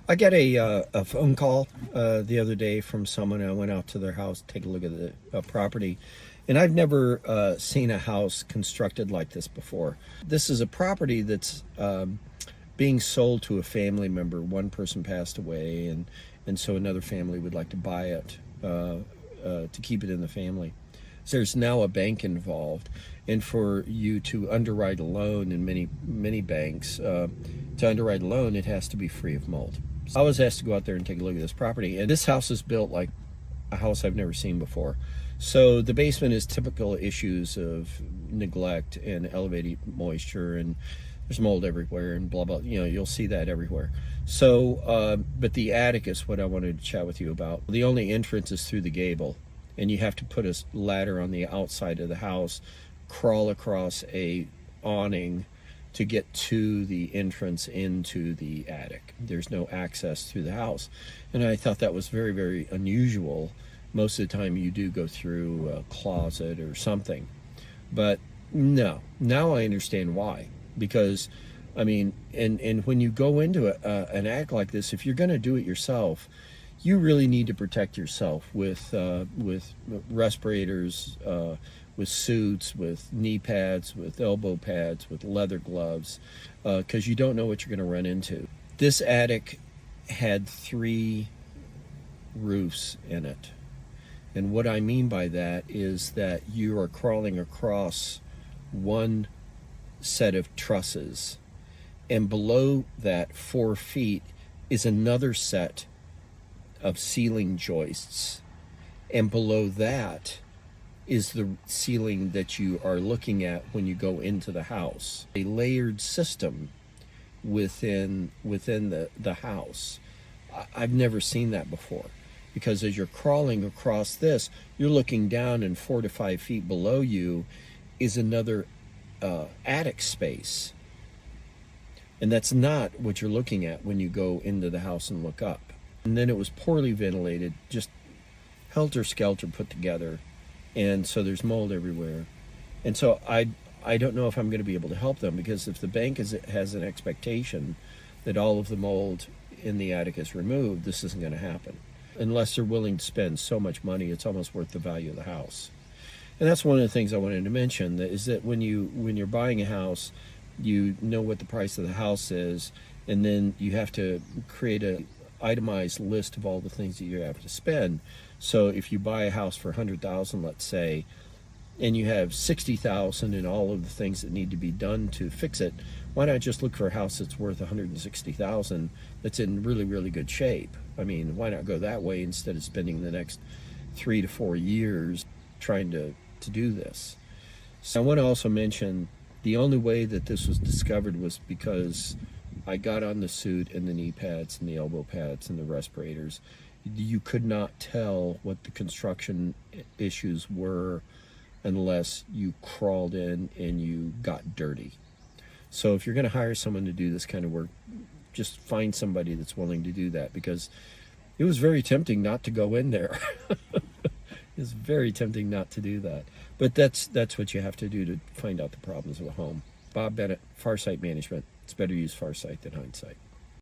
I got a phone call the other day from someone. I went out to their house to take a look at the property, and I've never seen a house constructed like this before. This is a property that's being sold to a family member. One person passed away, and so another family would like to buy it to keep it in the family. So there's now a bank involved, and for you to underwrite a loan in many banks, to underwrite a loan, it has to be free of mold. So I was asked to go out there and take a look at this property, and this house is built like a house I've never seen before. So the basement is typical issues of neglect and elevated moisture, and there's mold everywhere and blah blah. You know, you'll see that everywhere. So, but the attic is what I wanted to chat with you about. The only entrance is through the gable, and you have to put a ladder on the outside of the house, crawl across a awning to get to the entrance into the attic. There's no access through the house. And I thought that was very, very unusual. Most of the time you do go through a closet or something. But no, now I understand why. Because, I mean, and when you go into an attic like this, if you're gonna do it yourself, you really need to protect yourself with respirators, with suits, with knee pads, with elbow pads, with leather gloves, because you don't know what you're going to run into. This attic had 3 roofs in it. And what I mean by that is that you are crawling across one set of trusses, and below that 4 feet is another set of ceiling joists, and below that is the ceiling that you are looking at when you go into the house. A layered system within the house. I've never seen that before, because as you're crawling across this, you're looking down, and 4 to 5 feet below you is another attic space. And that's not what you're looking at when you go into the house and look up. And then it was poorly ventilated, just helter-skelter put together. And so there's mold everywhere. And so I don't know if I'm going to be able to help them, because if the bank has an expectation that all of the mold in the attic is removed, this isn't going to happen. Unless they're willing to spend so much money, it's almost worth the value of the house. And that's one of the things I wanted to mention, is that when you're buying a house, you know what the price of the house is, and then you have to create a itemized list of all the things that you have to spend. So if you buy a house for $100,000, let's say, and you have $60,000 in all of the things that need to be done to fix it, why not just look for a house that's worth $160,000 that's in really, really good shape? I mean, why not go that way instead of spending the next 3 to 4 years trying to do this? So I want to also mention, the only way that this was discovered was because I got on the suit and the knee pads and the elbow pads and the respirators. You could not tell what the construction issues were unless you crawled in and you got dirty. So if you're going to hire someone to do this kind of work, just find somebody that's willing to do that, because it was very tempting not to go in there. It's very tempting not to do that. But that's what you have to do to find out the problems of a home. Bob Bennett, Farsight Management. It's better use farsight than hindsight.